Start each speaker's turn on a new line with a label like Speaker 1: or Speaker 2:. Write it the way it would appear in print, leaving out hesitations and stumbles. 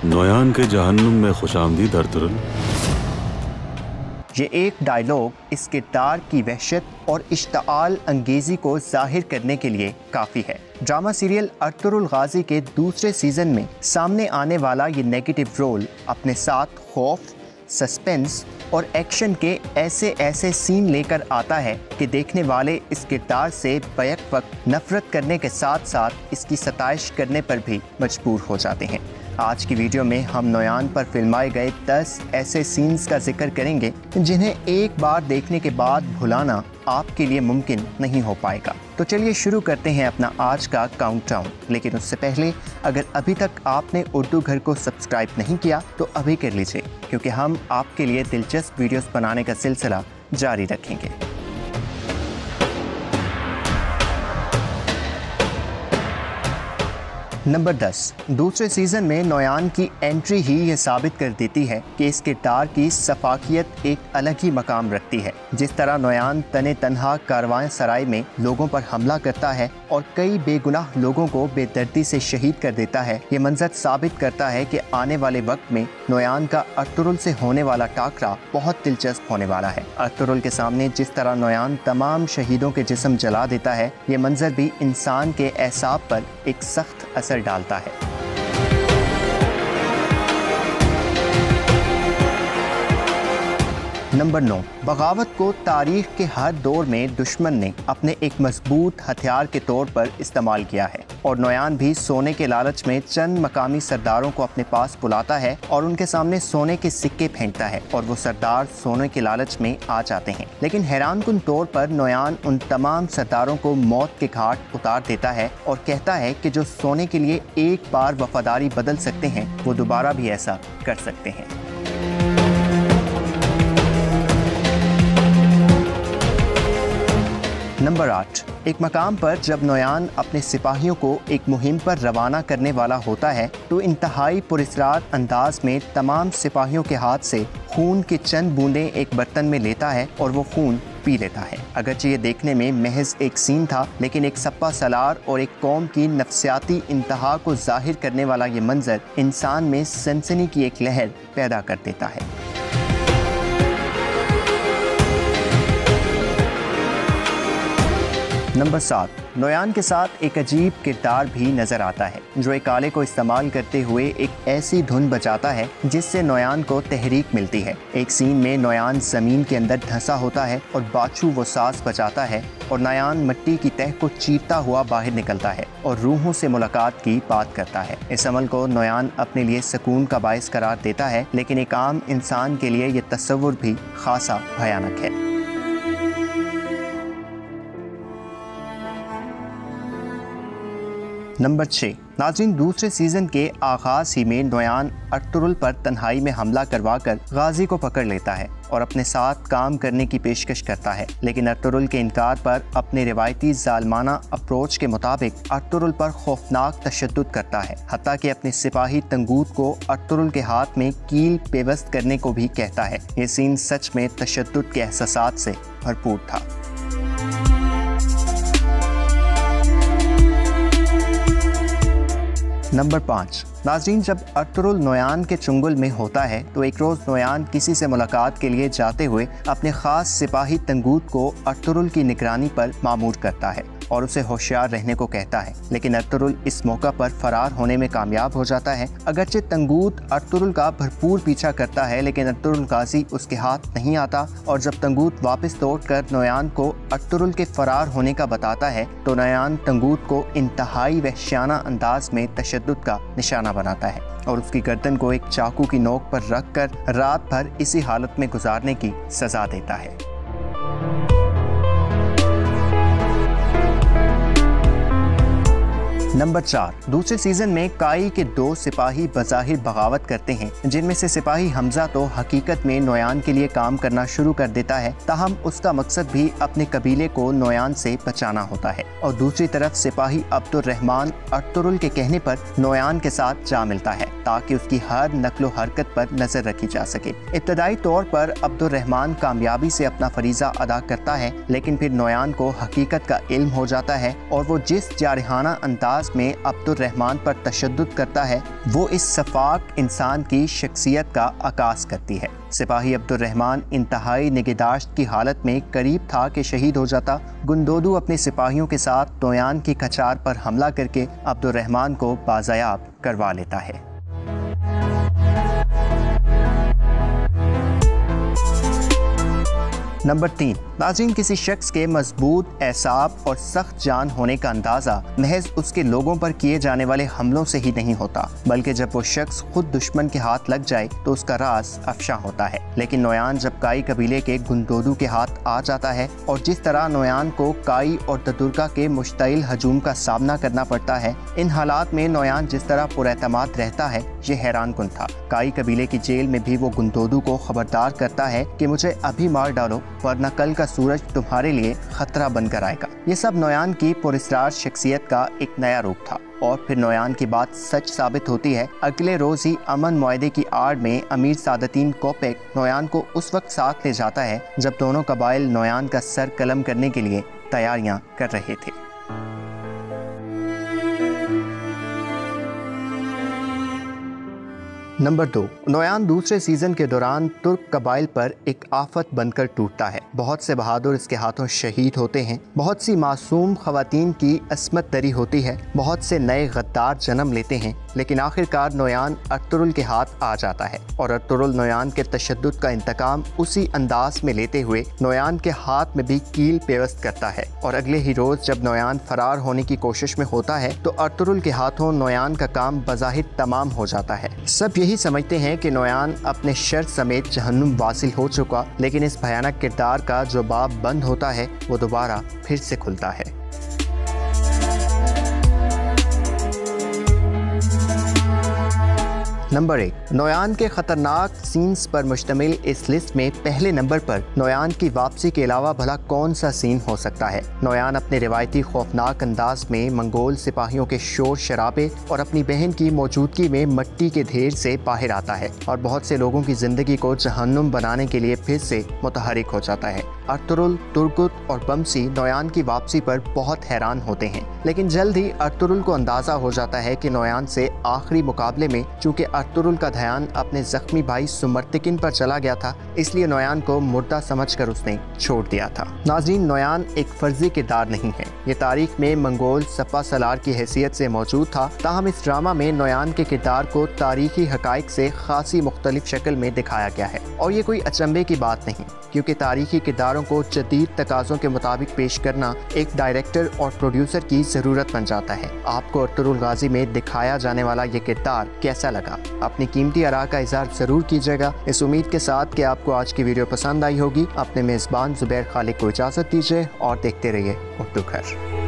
Speaker 1: नोयान के जहन्नुम में खुशामदीद अर्तुगरुल।
Speaker 2: ये एक डायलॉग इस किरदार की वहशत और इश्ताल अंगेज़ी को जाहिर करने के लिए काफ़ी है। ड्रामा सीरियल अर्तुगरुल गाजी के दूसरे सीज़न में सामने आने वाला ये नेगेटिव रोल अपने साथ खौफ, सस्पेंस और एक्शन के ऐसे सीन लेकर आता है कि देखने वाले इस किरदार से बैक वक्त नफ़रत करने के साथ साथ इसकी सताइश करने पर भी मजबूर हो जाते हैं। आज की वीडियो में हम नोयान पर फिल्माए गए 10 ऐसे सीन्स का जिक्र करेंगे जिन्हें एक बार देखने के बाद भुलाना आपके लिए मुमकिन नहीं हो पाएगा। तो चलिए शुरू करते हैं अपना आज का काउंटडाउन। लेकिन उससे पहले अगर अभी तक आपने उर्दू घर को सब्सक्राइब नहीं किया तो अभी कर लीजिए, क्योंकि हम आपके लिए दिलचस्प वीडियोस बनाने का सिलसिला जारी रखेंगे। नंबर 10। दूसरे सीज़न में नोयान की एंट्री ही ये साबित कर देती है कि इस किरदार की सफाकियत एक अलग ही मकाम रखती है। जिस तरह नोयान तने तन्हा कारवां सराय में लोगों पर हमला करता है और कई बेगुनाह लोगों को बेदर्दी से शहीद कर देता है, ये मंजर साबित करता है कि आने वाले वक्त में नोयान का अर्तुगरुल से होने वाला टाकरा बहुत दिलचस्प होने वाला है। अर्तुगरुल के सामने जिस तरह नोयान तमाम शहीदों के जिस्म जला देता है, ये मंजर भी इंसान के एसाब पर एक सख्त असर डालता है। नंबर 9। बगावत को तारीख के हर दौर में दुश्मन ने अपने एक मजबूत हथियार के तौर पर इस्तेमाल किया है और नोयान भी सोने के लालच में चंद मकामी सरदारों को अपने पास बुलाता है और उनके सामने सोने के सिक्के फेंकता है और वो सरदार सोने के लालच में आ जाते हैं। लेकिन हैरानकुन तौर पर नोयान उन तमाम सरदारों को मौत के घाट उतार देता है और कहता है कि जो सोने के लिए एक बार वफादारी बदल सकते हैं वो दोबारा भी ऐसा कर सकते हैं। नंबर 8। एक मकाम पर जब नोयान अपने सिपाहियों को एक मुहिम पर रवाना करने वाला होता है तो इंतहाई पुरस्रार अंदाज में तमाम सिपाहियों के हाथ से खून की चंद बूंदें एक बर्तन में लेता है और वो खून पी लेता है। अगरचे ये देखने में महज एक सीन था, लेकिन एक सप्पा सलार और एक कौम की नफ्सियाती इंतहा को जाहिर करने वाला ये मंजर इंसान में सनसनी की एक लहर पैदा कर देता है। नंबर 7। नोयान के साथ एक अजीब किरदार भी नजर आता है जो एक आले को इस्तेमाल करते हुए एक ऐसी धुन बजाता है जिससे नोयान को तहरीक मिलती है। एक सीन में नोयान जमीन के अंदर धंसा होता है और बाछू वो सांस बचाता है और नोयान मिट्टी की तह को चीरता हुआ बाहर निकलता है और रूहों से मुलाकात की बात करता है। इस अमल को नोयान अपने लिए सुकून का बायस करार देता है, लेकिन एक आम इंसान के लिए ये तस्वुर भी खासा भयानक है। नंबर 6। नाज़रीन, दूसरे सीज़न के आगाज़ ही में नोयान अर्तुगरुल पर तन्हाई में हमला करवाकर गाजी को पकड़ लेता है और अपने साथ काम करने की पेशकश करता है, लेकिन अर्तुगरुल के इनकार पर अपने रिवायती जालमाना अप्रोच के मुताबिक अर्तुगरुल पर खौफनाक तशद्दुद करता है, हत्ता कि अपने सिपाही तंगूत को अर्तुगरुल के हाथ में कील पेवस्त करने को भी कहता है। ये सीन सच में तशद्दुद के एहसासात से भरपूर था। नंबर 5। नाज़रीन, जब अर्तुगरुल नोयान के चुंगल में होता है तो एक रोज़ नोयान किसी से मुलाकात के लिए जाते हुए अपने ख़ास सिपाही तंगूत को अर्तुगरुल की निगरानी पर मामूर करता है और उसे होशियार रहने को कहता है, लेकिन अर्तुगरुल इस मौका पर फरार होने में कामयाब हो जाता है। अगरचे तंगूत अर्तुगरुल का भरपूर पीछा करता है, लेकिन अर्तुगरुल गाजी उसके हाथ नहीं आता और जब तंगूत वापस लौटकर नोयान को अर्तुगरुल के फरार होने का बताता है तो नोयान तंगूत को इंतहाई वहशियाना अंदाज में तशद्दुद का निशाना बनाता है और उसकी गर्दन को एक चाकू की नोक पर रखकर रात भर इसी हालत में गुजारने की सजा देता है। नंबर 4। दूसरे सीजन में काई के 2 सिपाही बज़ाहिर बगावत करते हैं, जिनमें से सिपाही हमजा तो हकीकत में नोयान के लिए काम करना शुरू कर देता है, ताहम उसका मकसद भी अपने कबीले को नोयान से बचाना होता है। और दूसरी तरफ सिपाही अब्दुर्रहमान अर्तुगरुल के कहने पर नोयान के साथ जा मिलता है ताकि उसकी हर नकलो हरकत पर नजर रखी जा सके। इब्तदाई तौर पर अब्दुर्रहमान कामयाबी से अपना फरीजा अदा करता है, लेकिन फिर नोयान को हकीकत का इल्म हो जाता है और वो जिस जारहाना अंदाज अंदाज में अब्दुर्रहमान पर तशद्दुद करता है, वो इस सफाक इंसान की शख्सियत का आगाज़ करती है। सिपाही अब्दुर्रहमान इंतहाई निगहदाश्त की हालत में करीब था कि शहीद हो जाता। गुंदोदू अपने सिपाहियों के साथ नोयान की कचार पर हमला करके अब्दुर्रहमान को बाज़याब करवा लेता है। नंबर 3, नाज़रीन, किसी शख्स के मजबूत एसाब और सख्त जान होने का अंदाज़ा महज उसके लोगों पर किए जाने वाले हमलों से ही नहीं होता, बल्कि जब वो शख्स खुद दुश्मन के हाथ लग जाए तो उसका राज अफशा होता है। लेकिन नोयान जब काई कबीले के गुंदोदू के हाथ आ जाता है और जिस तरह नोयान को काई और ददुर्गा के मुश्तइल हजूम का सामना करना पड़ता है, इन हालात में नोयान जिस तरह पुरएतमाद रहता है, ये हैरान कुन था। काई कबीले की जेल में भी वो गुंदोदू को खबरदार करता है कि मुझे अभी मार डालो, वरना कल का सूरज तुम्हारे लिए खतरा बनकर आएगा। ये सब नोयान की पुरस्कार शख्सियत का एक नया रूप था। और फिर नोयान की बात सच साबित होती है। अगले रोज ही अमन मुआहदे की आड़ में अमीर सादतीन कोपेक नोयान को उस वक्त साथ ले जाता है जब दोनों कबाइल नोयान का सर कलम करने के लिए तैयारियां कर रहे थे। नंबर 2, नोयान दूसरे सीजन के दौरान तुर्क कबाइल पर एक आफत बनकर टूटता है। बहुत से बहादुर इसके हाथों शहीद होते हैं, बहुत सी मासूम खवातीन की अस्मत दरी होती है, बहुत से नए गद्दार जन्म लेते हैं, लेकिन आखिरकार नोयान अर्तुरुल के हाथ आ जाता है और अर्तुरुल नोयान के तशद्दुद का इंतकाम उसी अंदाज में लेते हुए नोयान के हाथ में भी कील पेवस्त करता है। और अगले ही रोज जब नोयान फरार होने की कोशिश में होता है तो अर्तुरुल के हाथों नोयान का काम बज़ाहिर तमाम हो जाता है। सब यही समझते हैं कि नोयान अपने शर समेत जहन्नुम वासिल हो चुका, लेकिन इस भयानक किरदार का जो बाब बंद होता है वो दोबारा फिर से खुलता है। नंबर 1, नोयान के खतरनाक सीन्स पर मुश्तमिल इस लिस्ट में पहले नंबर पर नोयान की वापसी के अलावा भला कौन सा सीन हो सकता है। नोयान अपने रिवायती खौफनाक अंदाज में मंगोल सिपाहियों के शोर शराबे और अपनी बहन की मौजूदगी में मिट्टी के ढेर से बाहर आता है और बहुत से लोगों की जिंदगी को जहन्नुम बनाने के लिए फिर से मुतहरिक हो जाता है। अर्तुरुल, तुर्गुत और बमसी नोयान की वापसी पर बहुत हैरान होते हैं, लेकिन जल्द ही अर्तुरुल को अंदाजा हो जाता है कि नोयान से आखिरी मुकाबले में चूँकि अर्तुरुल का ध्यान अपने जख्मी भाई सुमर्तिकिन पर चला गया था, इसलिए नोयान को मुर्दा समझकर उसने छोड़ दिया था। नाज़रीन, नोयान एक फर्जी किरदार नहीं है। ये तारीख में मंगोल सपा सलार की हैसियत से मौजूद था, ताहम इस ड्रामा में नोयान के किरदार को तारीखी हकाइक से खासी मुख्तलिफ शक्ल में दिखाया गया है। और ये कोई अचंभे की बात नहीं, क्योंकि तारीखी किरदारों को जदीद तकाज़ों के मुताबिक पेश करना एक डायरेक्टर और प्रोड्यूसर की ज़रूरत बन जाता है। आपको अर्तुरुल गाजी में दिखाया जाने वाला ये किरदार कैसा लगा? अपनी कीमती आरा का इज़हार ज़रूर कीजिएगा। इस उम्मीद के साथ कि आपको आज की वीडियो पसंद आई होगी, अपने मेज़बान ज़ुबैर खालिक को इजाज़त दीजिए और देखते रहिए उर्दू घर।